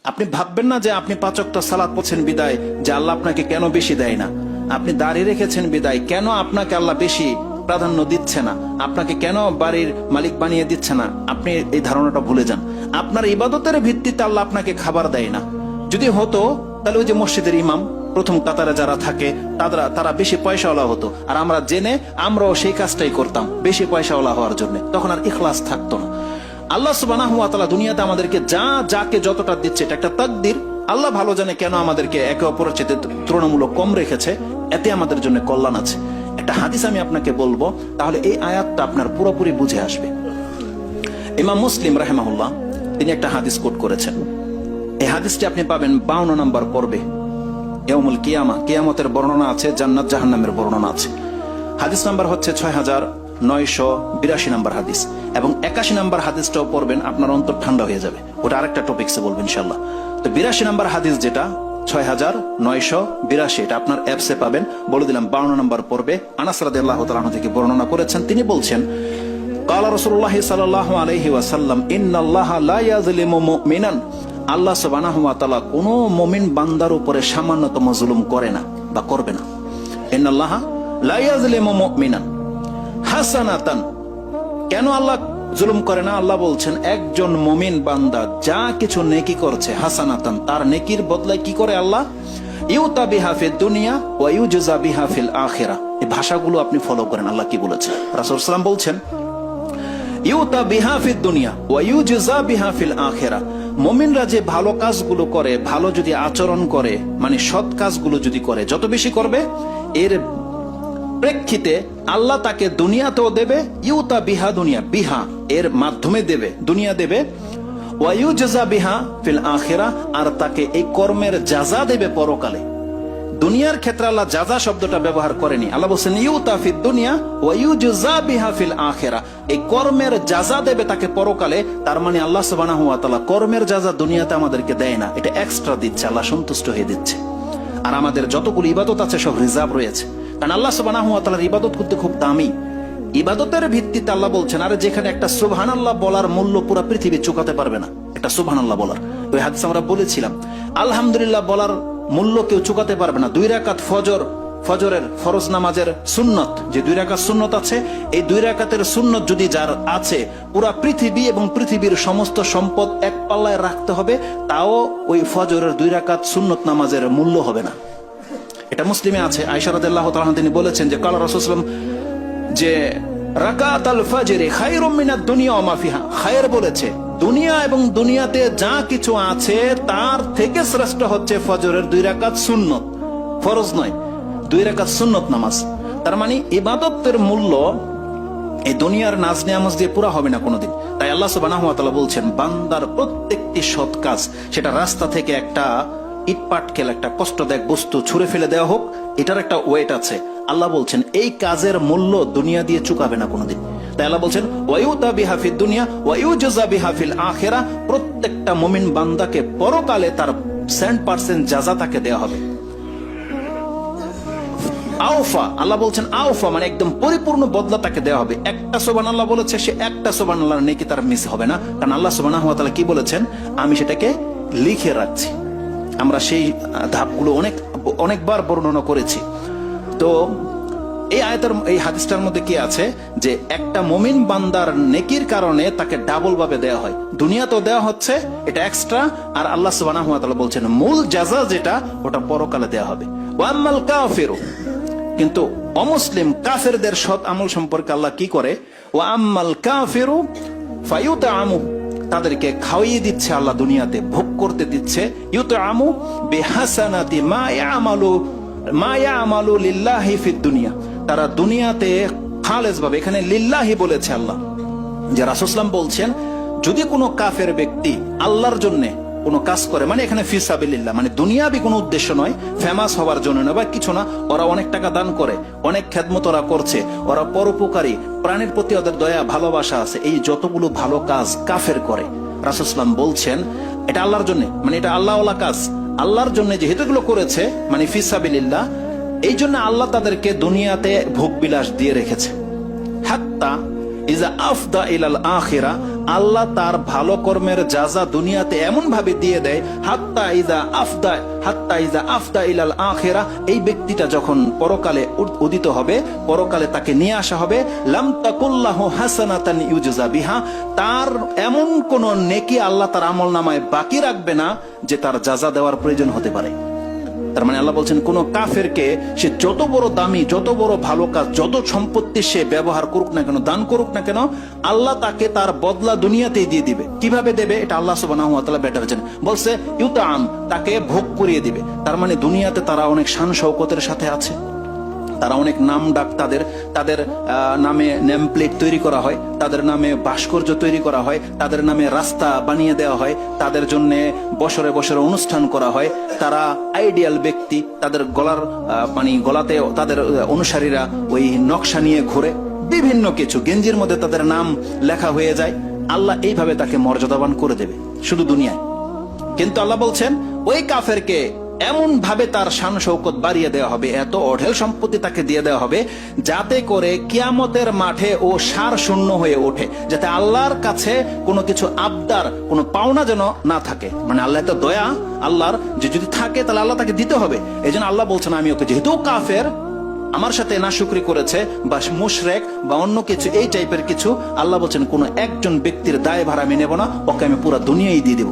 আপনি ভাববেন না যে আপনি 5 ওয়াক্ত সালাত পড়ছেন বিদায় যে আল্লাহ আপনাকে কেন বেশি দেয় না, আপনি দাঁড়িয়ে রেখেছেন বিদায় কেন আপনাকে আল্লাহ বেশি প্রাধান্য দিচ্ছে না, আপনাকে কেন বাড়ির মালিক বানিয়ে দিচ্ছে না। আপনি এই ধারণাটা ভুলে যান। আপনার ইবাদতের ভিত্তিতে আল্লাহ আপনাকে খাবার দেয় না। যদি হতো তাহলে ওই যে মসজিদের ইমাম প্রথম কাতারে যারা থাকে তারা বেশি পয়সাওয়ালা হতো, আর আমরা জেনে আমরাও সেই কাজটাই করতাম বেশি পয়সাওয়ালা হওয়ার জন্য, তখন আর ইখলাস থাকতো না। আল্লাহ সুবহানাহু ওয়া তাআলা দুনিয়াতে আমাদেরকে যাকে যতটা দিচ্ছে এটা একটা তাকদীর। আল্লাহ ভালো জানে কেন আমাদেরকে একে অপরের চেয়ে তুলনামূলক কম রেখেছে, এতে আমাদের জন্য কল্যাণ আছে। একটা হাদিস আমি আপনাকে বলবো, তাহলে এই আয়াতটা আপনার পুরোপুরি বুঝে আসবে। ইমাম মুসলিম রাহিমাহুল্লাহ তিনি একটা হাদিস কোট করেছেন। এই হাদিসটি আপনি পাবেন 52 নম্বর পর্বে, ইয়াউমুল কিয়ামা, কিয়ামতের বর্ণনা আছে, জান্নাত জাহান্নামের বর্ণনা আছে। হাদিস নাম্বার হচ্ছে 6982 নম্বর হাদিস, এবং 81 নম্বর হাদিসটাও পড়বেন, আপনার অন্তর ঠান্ডা হয়ে যাবে। ওটা আরেকটা টপিকসে বলবেন ইনশাআল্লাহ। তো 82 নম্বর হাদিস যেটা 6982, এটা আপনার অ্যাপসে পাবেন, বলে দিলাম 52 নম্বর পর্বে। আনাস রাদিয়াল্লাহু তাআলা আনহু থেকে বর্ণনা করেছেন, তিনি বলছেন ক্বালা রাসূলুল্লাহ সাল্লাল্লাহু আলাইহি ওয়াসাল্লাম ইন্নাল্লাহা লা ইয়াযলিমু মুমিনান, আল্লাহ সুবহানাহু ওয়া তাআলা কোন মুমিন বান্দার উপরে সামান্যতম জুলুম করে না বা করবে না। ইন্নাল্লাহা লা ইয়াযলিমু মুমিনান হাসানাতান, কেন আল্লাহ জুলুম করে না? আল্লাহ বলছেন একজন মুমিন বান্দা যা কিছু নেকি করছে, হাসানাতান, তার নেকির বদলায় কি করে আল্লাহ? ইউতা বিহা ফিদ দুনিয়া ওয়া ইউজা বিহা ফিল আখিরাহ। এই ভাষাগুলো আপনি ফলো করেন, আল্লাহ কি বলেছেন। রাসূল সাল্লাল্লাহু আলাইহি ওয়াসাল্লাম বলছেন ইউতা বিহা ফিদ দুনিয়া ওয়া ইউজা বিহা ফিল আখিরাহ। মুমিনরা যে ভালো কাজগুলো করে, ভালো যদি আচরণ করে, মানে সৎ কাজগুলো যদি করে, যত বেশি করবে এর প্রেক্ষিতে আল্লাহ তাকে দুনিয়াতেও দেবে, ইউতা বিহা দুনিয়া, বিহা এর মাধ্যমে দেবে, দুনিয়া দেবে, ওয়া ইউজা বিহা ফিল আখিরাহ, আর তাকে এই কর্মের জাযা দেবে পরকালে। দুনিয়ার ক্ষেত্রে আল্লাহ জাযা শব্দটা ব্যবহার করেনি, আল্লাহ বলেন ইউতা ফিদ দুনিয়া ওয়া ইউজা বিহা ফিল আখিরাহ, এই কর্মের জাযা দেবে তাকে পরকালে। তার মানে আল্লাহ সুবহানাহু ওয়া তাআলা কর্মের জাযা দুনিয়াতে আমাদেরকে দেয় না, এটা এক্সট্রা দিচ্ছে, আল্লাহ সন্তুষ্ট হয়ে দিচ্ছে। আর আমাদের যতগুলো ইবাদত আছে সব রিজার্ভ রয়েছে, কারণ আল্লাহ সুবহানাহু ওয়া তাআলার ইবাদত করতে খুব দামি। ইবাদতের ভিত্তিতে আল্লাহ বলছেন, আরে যেখানে একটা সুবহানাল্লাহ বলার মূল্য পুরো পৃথিবী চুকাতে পারবে না, একটা সুবহানাল্লাহ বলার, ওই হাদিস আমরা বলেছিলাম, আলহামদুলিল্লাহ বলার মূল্য কেউ চুকাতে পারবে না। 2 রাকাত ফজরের ফরজ নামাজের সুন্নত, যে 2 রাকাত সুন্নত আছে, এই 2 রাকাতের সুন্নত যদি যার আছে, পুরা পৃথিবী এবং পৃথিবীর সমস্ত সম্পদ এক পাল্লায় রাখতে হবে, তাও ওই ফজরের 2 রাকাত সুন্নত নামাজের মূল্য হবে না। এটা মুসলিমে আছে। আয়েশা রাদিয়াল্লাহু তাআলা তিনি বলেছেন যে ক্বালা রাসূলুল্লাহ সাল্লাল্লাহু আলাইহি ওয়াসাল্লাম যে রাকাতুল ফজর খায়রুম মিনাদ দুনিয়া ওয়া মা ফিহা, খায়র বলেছে দুনিয়া এবং দুনিয়াতে যা কিছু আছে তার থেকে শ্রেষ্ঠ হচ্ছে ফজরের 2 রাকাত সুন্নত, ফরজ নয়, 2 রাকাত সুন্নত নামাজ। তার মানে ইবাদতের মূল্য এই দুনিয়ার নাজ নিয়ামত দিয়ে পুরা হবে না কোনোদিন। তাই আল্লাহ সুবহানাহু ওয়া তাআলা বলছেন বান্দার প্রত্যেকটি সৎ কাজ, সেটা রাস্তা থেকে একটা ইট পাটকেল, একটা কষ্টদায়ক বস্তু ছুঁড়ে ফেলে দেওয়া হোক, এটার একটা ওয়েট আছে। আল্লাহ বলছেন এই কাজের মূল্য দুনিয়া দিয়ে চুকাবে না কোনোদিন। তাই আল্লাহ বলছেন ওয়ায়ুতা বিহা ফিদ দুনিয়া ওয়া ইউজা বিহা ফিল আখিরাহ, প্রত্যেকটা মুমিন বান্দাকে পরকালে তার 100% জাযা তাকে দেওয়া হবে। আওফা, আল্লাহ বলছেন আওফা মানে একদম পরিপূর্ণ বদলা তাকে দেওয়া হবে। একটা সুবহানাল্লাহ বলেছে, সে একটা সুবহানাল্লাহর নেকি তার মিস হবে না, কারণ আল্লাহ সুবহানাহু ওয়া তাআলা কি বলেছেন, আমি সেটাকে লিখে রাখছি। আমরা সেই ধাপগুলো অনেকবার বর্ণনা করেছি। তো এই আয়াতের এই হাদিসটার মধ্যে কি আছে যে একটা মুমিন বান্দার নেকির কারণে তাকে ডাবল ভাবে দেওয়া হয়, দুনিয়াতেও দেওয়া হচ্ছে, এটা এক্সট্রা, আর আল্লাহ সুবহানাহু ওয়া তাআলা বলছেন মূল জাযা যেটা ওটা পরকালে দেওয়া হবে। ওয়া আম্মাল কাফিরু, কিন্তু অমুসলিম কাফেরদের সৎ আমল সম্পর্কে আল্লাহ কি করে, ওয়া আম্মাল কাফিরু ফায়ুতআমু, তাদেরকে খাওয়িয়ে দিচ্ছে আল্লাহ, দুনিয়াতে ভোগ করতে দিচ্ছে, ইউতআমু বিহাসানাতি মা ইয়ামালু লিল্লাহি ফিদ দুনিয়া, তারা দুনিয়াতে খালেস ভাবে, এখানে লিল্লাহি বলেছে আল্লাহ, যে রাসূল সাল্লাল্লাহু আলাইহি ওয়াসাল্লাম বলছেন যদি কোনো কাফের ব্যক্তি আল্লাহর জন্য কোনো কাজ করে, মানে এখানে ফি সাবিলিল্লাহ, মানে দুনিয়াবি কোনো উদ্দেশ্য নয়, ফেমাস হওয়ার জন্য নয় বা কিছু না, ওরা অনেক টাকা দান করে, অনেক খেদমত ওরা করছে, ওরা পরোপকারী, প্রাণের প্রতি ওদের দয়া ভালোবাসা আছে, এই যতগুলো ভালো কাজ কাফের করে, রাসূল সাল্লাল্লাহু আলাইহি ওয়াসাল্লাম বলছেন এটা আল্লাহর জন্য, মানে এটা আল্লাহওয়ালা কাজ, আল্লাহর জন্য যেহেতু এগুলো করেছে, মানে ফি সাবিলিল্লাহ, এই জন্য আল্লাহ তাদেরকে দুনিয়াতে ভোগ বিলাস দিয়ে রেখেছে। হাত্তা ইজা আফদা ইলাল আখিরা, আল্লাহ তার ভালো কর্মের যাজা দুনিয়াতে এমন ভাবে দিয়ে দেয়, হাত্তা ইজা আফদা ইলাল আখিরা, এই ব্যক্তিটা যখন পরকালে উদিত হবে, পরকালে তাকে নিয়ে আসা হবে, লাম তাকুল্লাহু হাসানাতান ইউজজা বিহা, তার এমন কোন নেকি আল্লাহ তার আমলনামায় বাকি রাখবে না যে তার যাজা দেওয়ার প্রয়োজন হতে পারে। তার মানে আল্লাহ বলছেন, কোন কাফেরকে সে যত বড় দামি, যত বড় ভালো কাজ, যত সম্পত্তি সে ব্যবহার করুক না কেন, দান করুক না কেন, আল্লাহ তাকে তার বদলা দুনিয়াতেই দিয়ে দিবে। কিভাবে দেবে এটা আল্লাহ সুবহানাহু ওয়া তাআলা বেটার জানেন। বলছে ইউতাম, তাকে ভোগ করিয়ে দিবে। তার মানে দুনিয়াতে তারা অনেক শান শৌকতের সাথে আছে, তারা অনেক নাম ডাক, তাদের নামে নেম প্লেট তৈরি করা হয়, তাদের নামে ভাস্কর্য তৈরি করা হয়, তাদের নামে রাস্তা বানিয়ে দেওয়া হয়, তাদের জন্য বছরে বছরে অনুষ্ঠান করা হয়। তারা আইডিয়াল ব্যক্তি, তাদের গলাতে তাদের অনুসারীরা ওই নকশা নিয়ে ঘুরে, বিভিন্ন কিছু গেঞ্জির মধ্যে তাদের নাম লেখা হয়ে যায়। আল্লাহ এইভাবে তাকে মর্যাদাবান করে দেবে শুধু দুনিয়ায়। কিন্তু আল্লাহ বলছেন ওই কাফেরকে এমন ভাবে তার শান শৌকত বাড়িয়ে দেওয়া হবে, এত অঢেল সম্পত্তি তাকে দিয়ে দেওয়া হবে, যাতে করে কিয়ামতের মাঠে ও সার শূন্য হয়ে ওঠে, যাতে আল্লাহর কাছে কোনো কিছু আবদার, কোনো পাওনা যেন না থাকে। মানে আল্লাহ তো দয়া আল্লাহর, যে যদি থাকে তাহলে আল্লাহ তাকে দিতে হবে। এই জন্য আল্লাহ বলছেন, আমি ওকে, যেহেতু কাফের, আমার সাথে নাশুকরি করেছে বা মুশরিক বা অন্য কিছু এই টাইপের কিছু, আল্লাহ বলছেন কোন একজন ব্যক্তির দায় ভার আমি নেব না, ওকে আমি পুরো দুনিয়াই দিয়ে দেব।